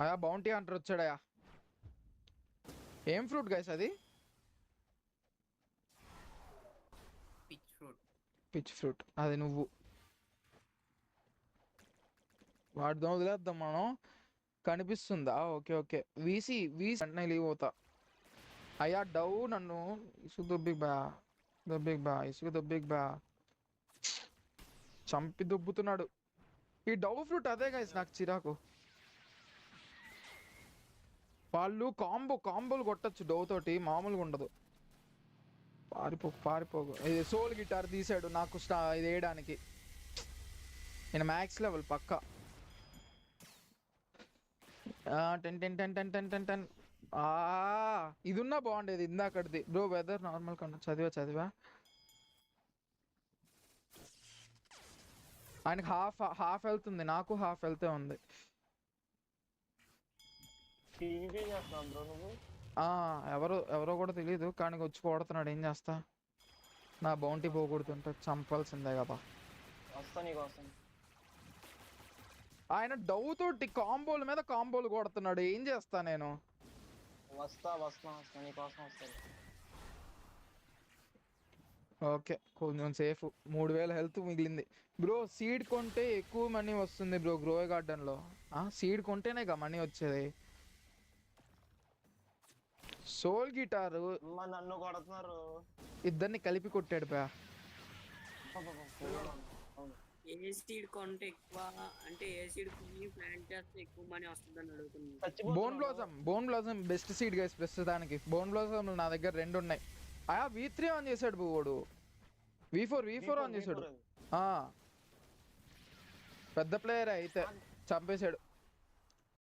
ఆయా bounty hunter వచ్చాడయా. ఏం ఫ్రూట్ గైస్ అది? Peach fruit. అది నువ్వు వాటితో వదిలేద్దాం మనం. కనిపిస్తుందా? Okay okay. వీసీ వెంటనే లీవ్ అవుతా. అయ్యా డవ్ నన్ను ఇసుకు దొబ్బిక్ బా ఇసుకు దొబ్బిక్ బా చంపి దొబ్బుతున్నాడు. ఈ డవ్ ఫ్రూట్ అదే గైస్ నాకు చిరాకు. వాళ్ళు కాంబోలు కొట్టచ్చు డవ్ తోటి, మామూలుగా ఉండదు. పారిపోకు. ఇది సోల్ గిటార్ తీసాడు నాకు ఇది వేయడానికి. నేను మ్యాక్స్ లెవెల్ పక్కా. 10 ఇది ఉన్నా బాగుండేది ఇందాకటిది బ్రో. వెదర్ నార్మల్ కన్నా చదివా. ఆయనకి హాఫ్ హెల్త్ ఉంది, నాకు హాఫ్ హెల్తే ఉంది. ఎవరో కూడా తెలియదు కానీ వచ్చి కొడుతున్నాడు. ఏం చేస్తా, నా బౌంటీ పోకూడుతుంటే చంపాల్సిందే కదా. ఆయన డవ్ తోటి కాంబోల మీద కాంబోలు కొడుతున్నాడు. ఏం చేస్తా నేను? ఓకే కొంచెం సేఫ్. 3000 హెల్త్ మిగిలింది బ్రో. సీడ్ కొంటే ఎక్కువ మనీ వస్తుంది బ్రో గ్రో గార్డెన్ లో. సీడ్ కొంటేనే కదా మనీ వచ్చేది. సోల్ గిటారు నన్ను కొడుతున్నారు. ఇద్దరిని కలిపి కొట్టాడు బా. ఏ సీడ్ కొంటే ఎక్కువ అంటే ఏ సీడ్ కొని ప్లాంట్ చేస్తే ఎక్కువ మనీ వస్తుందని అడుగుతున్నాను. Bone blossom best seed guys ప్రస్తుతానికి. బోన్ బ్లాజమ్ నా దగ్గర 2 ఉన్నాయి. V3 ఆన్ చేశాడు వాడు. V4 ఆన్ చేశాడు. పెద్ద ప్లేయర్ అయితే చంపేశాడు.